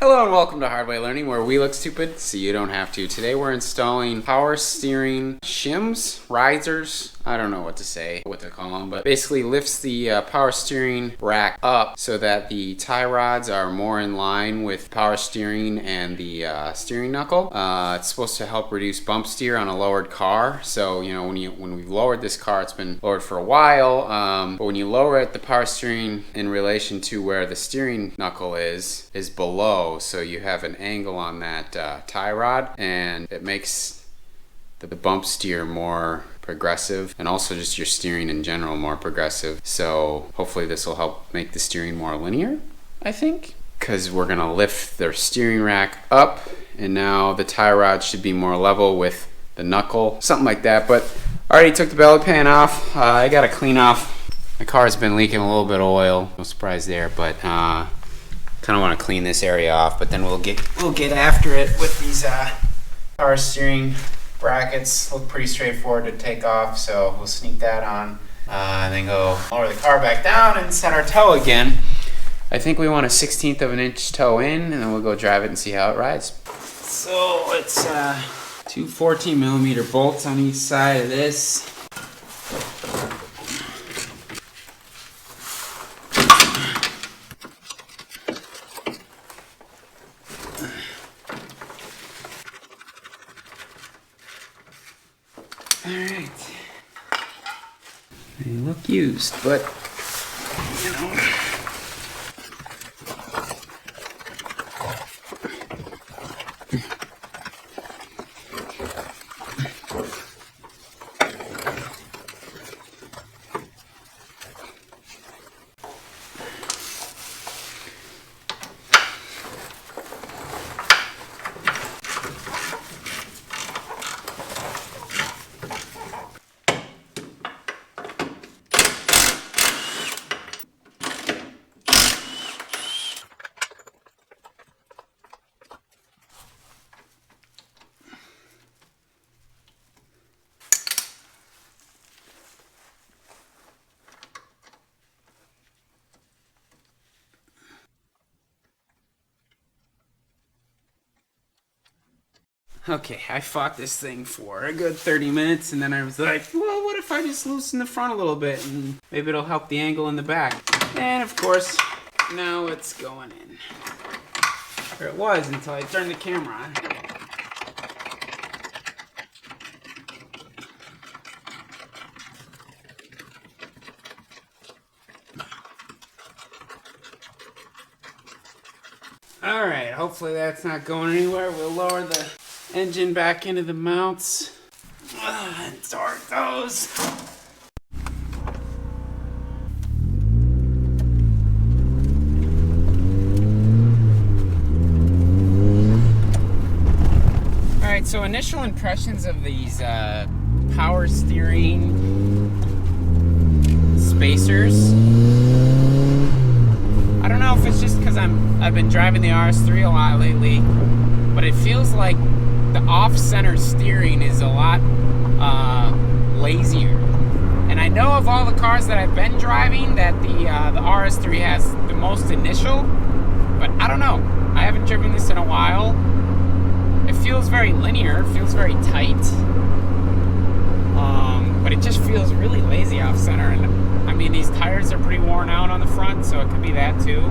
Hello and welcome to Hard Way Learning, where we look stupid so you don't have to. Today we're installing power steering shims, risers, I don't know what to call them, but basically lifts the power steering rack up so that the tie rods are more in line with power steering and the steering knuckle. It's supposed to help reduce bump steer on a lowered car. So you know when we've lowered this car, it's been lowered for a while, but when you lower it, the power steering in relation to where the steering knuckle is below. So you have an angle on that tie rod, and it makes the bump steer more progressive, and also just your steering in general more progressive. So hopefully this will help make the steering more linear, I think, because we're gonna lift their steering rack up, and now the tie rod should be more level with the knuckle, something like that. But I already took the belly pan off. I gotta clean off. My car's been leaking a little bit of oil. No surprise there, but kind of want to clean this area off. But then we'll get after it with these power steering brackets. Look pretty straightforward to take off, so we'll sneak that on and then go lower the car back down and set our toe again. I think we want a 1/16 of an inch toe in, and then we'll go drive it and see how it rides. So it's two 14mm bolts on each side of this. Alright. They look used, but you know. Okay, I fought this thing for a good 30 minutes, and then I was like, well, what if I just loosen the front a little bit, and maybe it'll help the angle in the back. And of course, now it's going in. Or it was until I turned the camera on. Alright, hopefully that's not going anywhere. We'll lower the engine back into the mounts and torque those. Alright, so initial impressions of these power steering spacers. I don't know if it's just because I've been driving the RS3 a lot lately, but it feels like the off-center steering is a lot lazier. And I know of all the cars that I've been driving that the RS3 has the most initial, but I don't know. I haven't driven this in a while. It feels very linear, it feels very tight, but it just feels really lazy off-center. And I mean, these tires are pretty worn out on the front, so it could be that too.